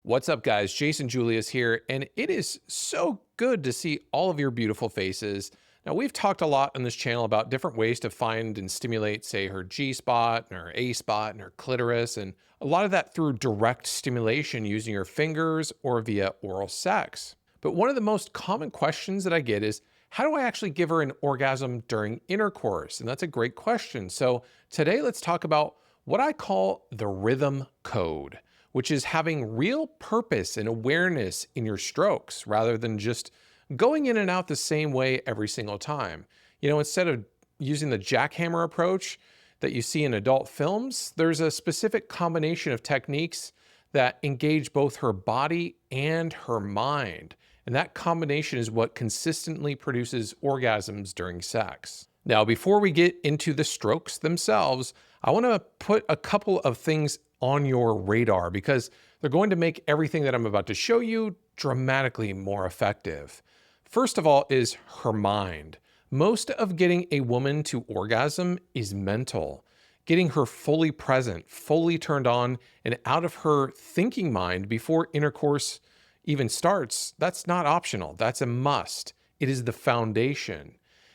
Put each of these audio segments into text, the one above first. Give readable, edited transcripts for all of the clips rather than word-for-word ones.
What's up, guys? Jason Julius here, and it is so good to see all of your beautiful faces. Now, we've talked a lot on this channel about different ways to find and stimulate, say, her G spot and her A spot and her clitoris, and a lot of that through direct stimulation using your fingers or via oral sex. But one of the most common questions that I get is, how do I actually give her an orgasm during intercourse? And that's a great question. So today, let's talk about what I call the rhythm code, which is having real purpose and awareness in your strokes rather than just going in and out the same way every single time. You know, instead of using the jackhammer approach that you see in adult films, there's a specific combination of techniques that engage both her body and her mind. And that combination is what consistently produces orgasms during sex. Now, before we get into the strokes themselves, I want to put a couple of things on your radar because they're going to make everything that I'm about to show you dramatically more effective. First of all is her mind. Most of getting a woman to orgasm is mental. Getting her fully present, fully turned on, and out of her thinking mind before intercourse even starts, that's not optional. That's a must. It is the foundation.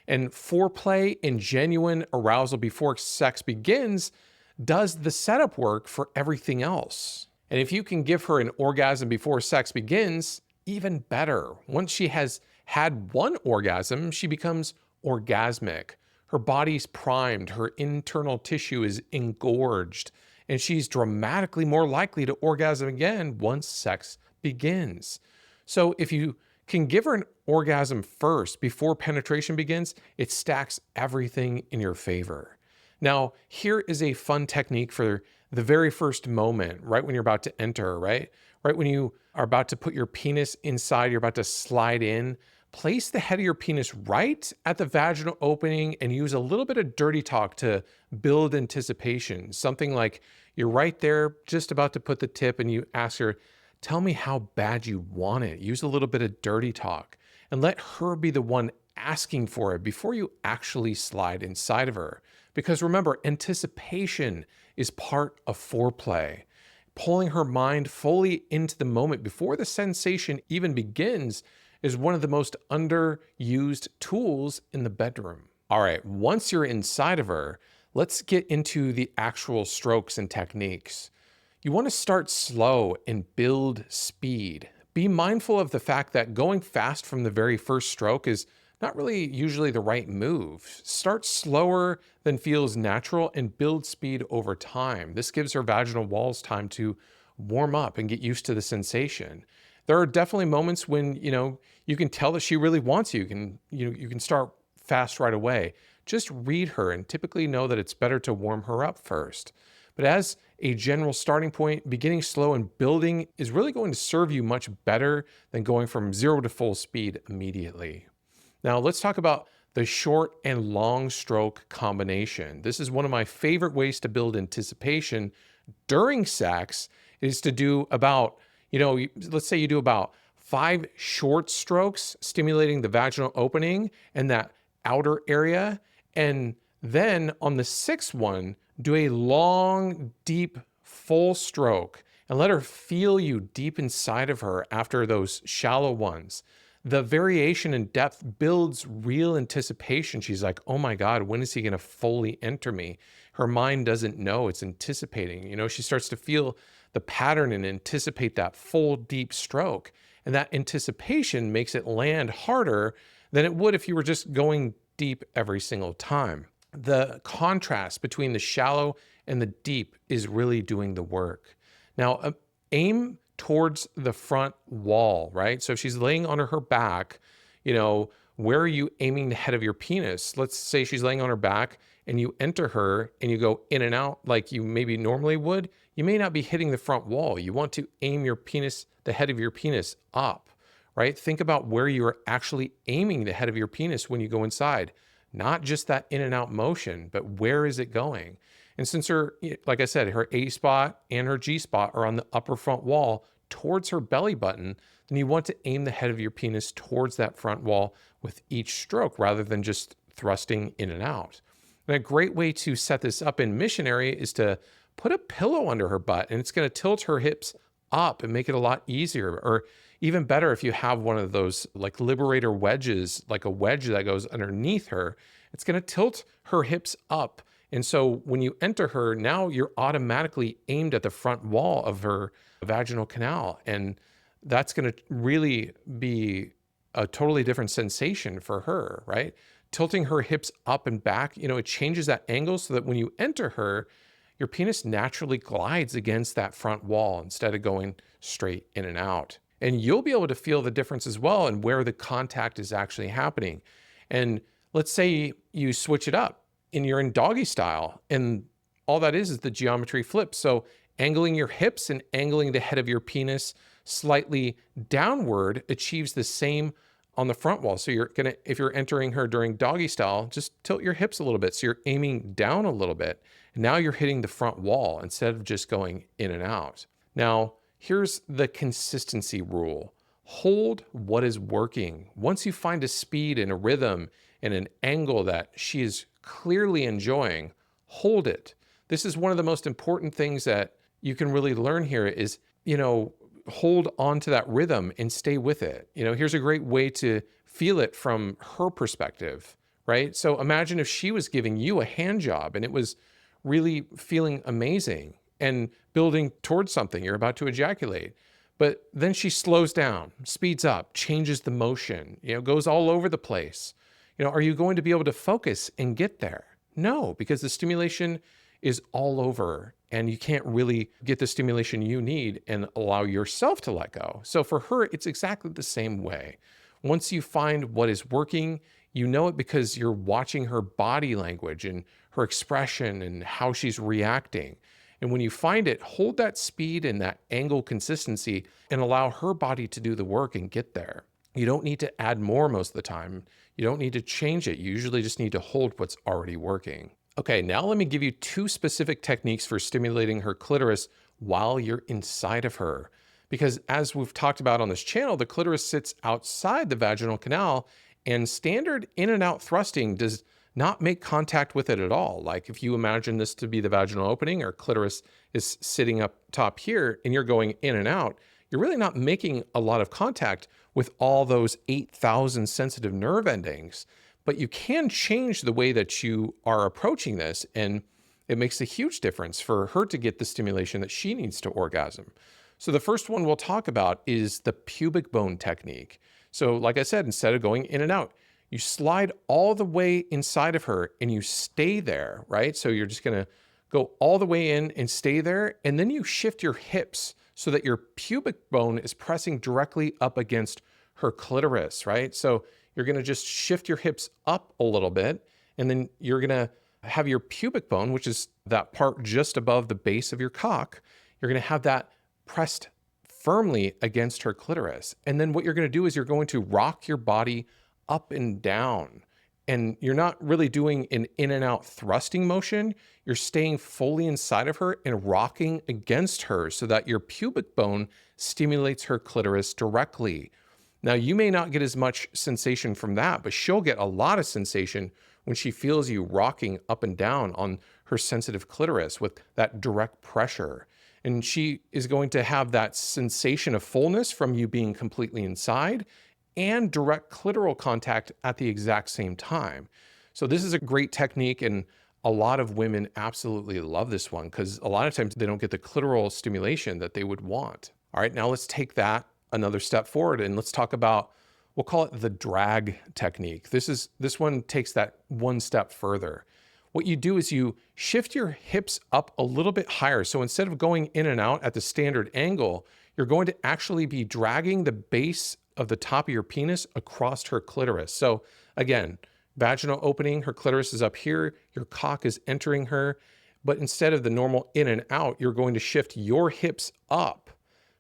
And foreplay and genuine arousal before sex begins does the setup work for everything else. And if you can give her an orgasm before sex begins, even better. Once she has had one orgasm, she becomes orgasmic. Her body's primed, her internal tissue is engorged, and she's dramatically more likely to orgasm again once sex begins. So if you can give her an orgasm first before penetration begins, it stacks everything in your favor. Now, here is a fun technique for the very first moment, right when you're about to enter, right? Right when you are about to put your penis inside, you're about to slide in. Place the head of your penis right at the vaginal opening and use a little bit of dirty talk to build anticipation. Something like you're right there, just about to put the tip, and you ask her, tell me how bad you want it. Use a little bit of dirty talk and let her be the one asking for it before you actually slide inside of her. Because remember, anticipation is part of foreplay. Pulling her mind fully into the moment before the sensation even begins is one of the most underused tools in the bedroom. All right, once you're inside of her, let's get into the actual strokes and techniques. You want to start slow and build speed. Be mindful of the fact that going fast from the very first stroke is not really usually the right move. Start slower than feels natural and build speed over time. This gives her vaginal walls time to warm up and get used to the sensation. There are definitely moments when, you can tell that she really wants you. You can start fast right away. Just read her and typically know that it's better to warm her up first. But as a general starting point, beginning slow and building is really going to serve you much better than going from 0 to full speed immediately. Now let's talk about the short and long stroke combination. This is one of my favorite ways to build anticipation during sex is to do about, let's say you do about 5 short strokes stimulating the vaginal opening and that outer area. And then on the 6th one, do a long, deep, full stroke and let her feel you deep inside of her after those shallow ones. The variation in depth builds real anticipation. She's like, oh my God, when is he going to fully enter me? Her mind doesn't know, it's anticipating. She starts to feel the pattern and anticipate that full deep stroke. And that anticipation makes it land harder than it would if you were just going deep every single time. The contrast between the shallow and the deep is really doing the work. Now, aim towards the front wall, right? So if she's laying on her back, where are you aiming the head of your penis? Let's say she's laying on her back and you enter her and you go in and out like you maybe normally would. You may not be hitting the front wall. You want to aim your penis, the head of your penis up, right? Think about where you're actually aiming the head of your penis when you go inside. Not just that in and out motion, but where is it going? And since like I said, her A spot and her G spot are on the upper front wall towards her belly button, then you want to aim the head of your penis towards that front wall with each stroke rather than just thrusting in and out. And a great way to set this up in Missionary is to put a pillow under her butt, and it's going to tilt her hips up and make it a lot easier. Or even better, if you have one of those like liberator wedges, like a wedge that goes underneath her, it's going to tilt her hips up. And so when you enter her, now you're automatically aimed at the front wall of her vaginal canal. And that's going to really be a totally different sensation for her, right? Tilting her hips up and back, it changes that angle so that when you enter her, your penis naturally glides against that front wall instead of going straight in and out. And you'll be able to feel the difference as well and where the contact is actually happening. And let's say you switch it up and you're in doggy style, and all that is the geometry flip. So angling your hips and angling the head of your penis slightly downward achieves the same on the front wall. So if you're entering her during doggy style, just tilt your hips a little bit. So you're aiming down a little bit. And now you're hitting the front wall instead of just going in and out. Now, here's the consistency rule. Hold what is working. Once you find a speed and a rhythm and an angle that she is clearly enjoying, hold it. This is one of the most important things that you can really learn here is, hold on to that rhythm and stay with it. Here's a great way to feel it from her perspective, right? So imagine if she was giving you a hand job and it was really feeling amazing and building towards something. You're about to ejaculate. But then she slows down, speeds up, changes the motion, goes all over the place. Are you going to be able to focus and get there? No, because the stimulation is all over and you can't really get the stimulation you need and allow yourself to let go. So for her, it's exactly the same way. Once you find what is working, you know it because you're watching her body language and her expression and how she's reacting. And when you find it, hold that speed and that angle consistency and allow her body to do the work and get there. You don't need to add more most of the time. You don't need to change it. You usually just need to hold what's already working. Okay, now let me give you 2 specific techniques for stimulating her clitoris while you're inside of her. Because as we've talked about on this channel, the clitoris sits outside the vaginal canal, and standard in and out thrusting does not make contact with it at all. Like if you imagine this to be the vaginal opening, or clitoris is sitting up top here and you're going in and out, you're really not making a lot of contact with all those 8,000 sensitive nerve endings. But you can change the way that you are approaching this, and it makes a huge difference for her to get the stimulation that she needs to orgasm. So the first one we'll talk about is the pubic bone technique. So like I said, instead of going in and out, you slide all the way inside of her and you stay there, right? So you're just gonna go all the way in and stay there, and then you shift your hips so that your pubic bone is pressing directly up against her clitoris, right? So you're gonna just shift your hips up a little bit, and then you're gonna have your pubic bone, which is that part just above the base of your cock, you're gonna have that pressed firmly against her clitoris. And then what you're gonna do is you're going to rock your body up and down. And you're not really doing an in and out thrusting motion. You're staying fully inside of her and rocking against her so that your pubic bone stimulates her clitoris directly. Now, you may not get as much sensation from that, but she'll get a lot of sensation when she feels you rocking up and down on her sensitive clitoris with that direct pressure. And she is going to have that sensation of fullness from you being completely inside and direct clitoral contact at the exact same time. So this is a great technique, and a lot of women absolutely love this one because a lot of times they don't get the clitoral stimulation that they would want. All right, now let's take that another step forward and let's talk about, we'll call it the drag technique. This one takes that one step further. What you do is you shift your hips up a little bit higher. So instead of going in and out at the standard angle, you're going to actually be dragging the base of the top of your penis across her clitoris. So again, vaginal opening, her clitoris is up here, your cock is entering her, but instead of the normal in and out, you're going to shift your hips up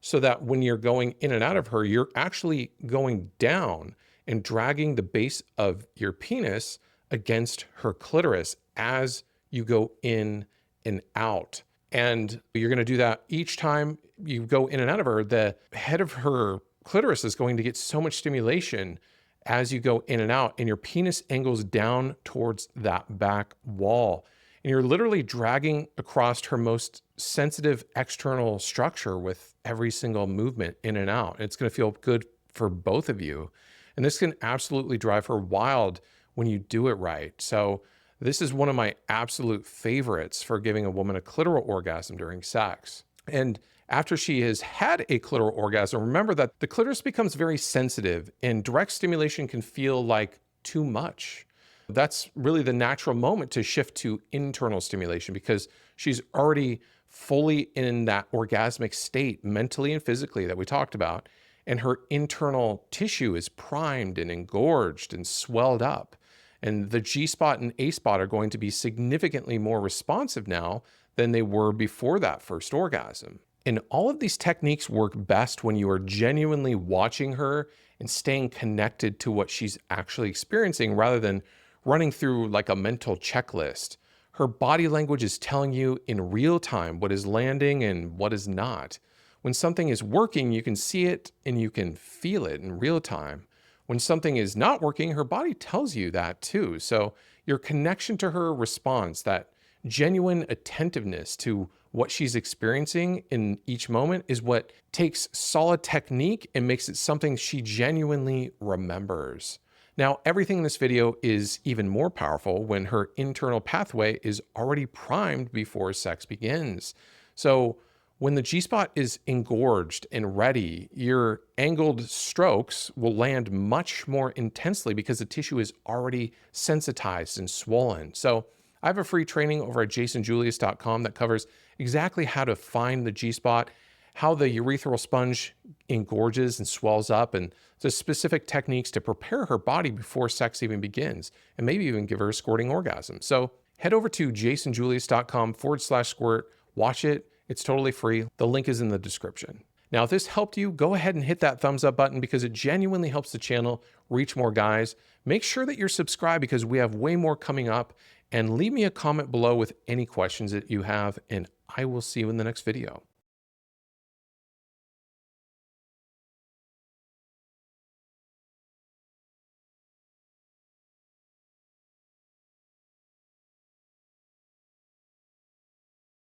so that when you're going in and out of her, you're actually going down and dragging the base of your penis against her clitoris as you go in and out. And you're going to do that each time you go in and out of her. The head of her clitoris is going to get so much stimulation as you go in and out, and your penis angles down towards that back wall. And you're literally dragging across her most sensitive external structure with every single movement in and out. It's going to feel good for both of you. And this can absolutely drive her wild when you do it right. So this is one of my absolute favorites for giving a woman a clitoral orgasm during sex. And after she has had a clitoral orgasm, remember that the clitoris becomes very sensitive and direct stimulation can feel like too much. That's really the natural moment to shift to internal stimulation because she's already fully in that orgasmic state mentally and physically that we talked about. And her internal tissue is primed and engorged and swelled up. And the G spot and A spot are going to be significantly more responsive now than they were before that first orgasm. And all of these techniques work best when you are genuinely watching her and staying connected to what she's actually experiencing rather than running through like a mental checklist. Her body language is telling you in real time what is landing and what is not. When something is working, you can see it and you can feel it in real time. When something is not working, her body tells you that too. So your connection to her response, that genuine attentiveness to what she's experiencing in each moment is what takes solid technique and makes it something she genuinely remembers. Now, everything in this video is even more powerful when her internal pathway is already primed before sex begins. So when the G-spot is engorged and ready, your angled strokes will land much more intensely because the tissue is already sensitized and swollen. So I have a free training over at jasonjulius.com that covers exactly how to find the G-spot, how the urethral sponge engorges and swells up, and the specific techniques to prepare her body before sex even begins, and maybe even give her a squirting orgasm. So head over to jasonjulius.com/squirt, watch it. It's totally free. The link is in the description. Now, if this helped you, go ahead and hit that thumbs up button because it genuinely helps the channel reach more guys. Make sure that you're subscribed because we have way more coming up, and leave me a comment below with any questions that you have, and I will see you in the next video.